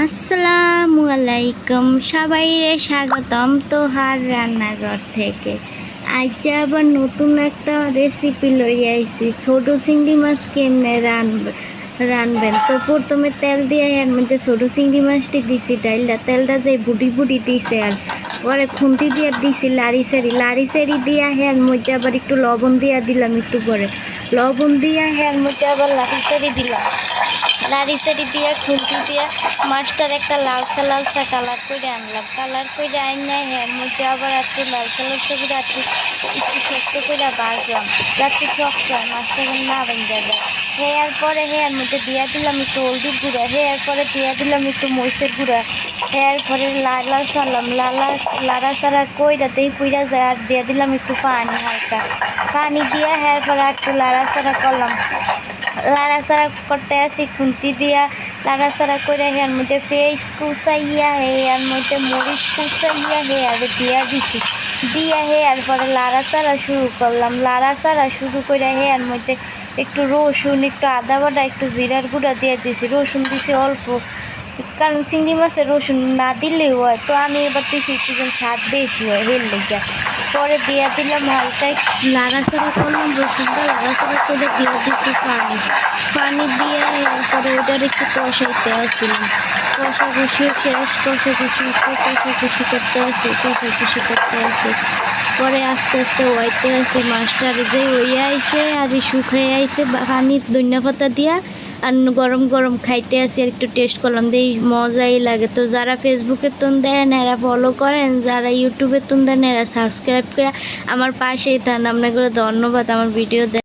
আসসালামু আলাইকুম, সবাইরে স্বাগতম তোহার রান্নাঘর থেকে। আজ আবার নতুন একটা রেসিপি লই আইছি। ছোট চিংড়ি মাছ কেমনে রানবেন। তো প্রথমে তেল দিয়ে এর মধ্যে ছোট চিংড়ি মাছটি দিছি, ডাইলটা তেলটা যে বুটি বুটি দিছে, আর পরে খুন্তি দিয়ে দিছি লাড়ি সারি দিয়া এর মধ্যে আবার একটু লবণ দিয়া দিলাম, একটু পরে লবণ দিয়া এর মধ্যে আবার লাড়ি সারি দিলাম, লাড়ি সারি দিয়া খুন্তি দিয়া মাছটার একটা লালসা কালার করে আনলাম। কালার করে আইনা এর মধ্যে আবার একটু লালসা করে একটু শক্ত করে বাজলাম, যাতে শক্ত হয়, মাছটা না ভেঙে যায়। এর পরে এর মধ্যে দিয়া দিলাম একটু হলদির গুঁড়া, এর পরে দিয়া দিলাম একটু মরিচের গুঁড়া, এর পরে লালা সারলাম, লাড়া সারা কইরাতেই পুইরা যায়, আর দিয়ে দিলাম একটু পানি, হালকা পানি দিয়া এর পরে একটু লাড়াচাড়া করলাম। লাড়াচাড়া করতে আসি খুন্তি দিয়া লাড়াচাড়া করে এর মধ্যে পেঁয়াজ কুচাইয়া এর মধ্যে মরিচ কুচাইয়া আর দিয়া দিছি, দিয়া এর পরে লাড়াচাড়া শুরু করলাম। লাড়াচাড়া শুরু করে এর মধ্যে একটু রসুন, একটু আদা বাটা, একটু জিরার গুঁড়া দিয়ে দিয়েছি, রসুন দিছি অল্প, কারণ চিংড়ি মাছের রসুন না দিলেও হয়, তো আমি এবার দিছি একটু স্বাদ বেশি হয় হেল লেগে। পরে দিয়ে দিলাম হালকা লাড়াচাড়া করলাম, রসুনটা লাড়াচাড়া করে দিয়ে দিচ্ছি পানি দিয়ে এরপরে ওইটার একটু কষাইতে আসছিলাম, কষাঘুষি শেষ, কষাঘুষি করতে আসি। পরে আস্তে আস্তে ওয়াইতে আসি, মাছটার যে ওইয়া আইসে আর শুকাই আইসে, পানি ধনিয়া পাতা দিয়া আর গরম গরম খাইতে আসি, আর একটু টেস্ট করলাম, দিয়ে মজাই লাগে। তো যারা ফেসবুকে তুন দেন এরা ফলো করেন, যারা ইউটিউবে তুন দেন এরা সাবস্ক্রাইব করে আমার পাশেই থান। আপনাকে ধন্যবাদ আমার ভিডিও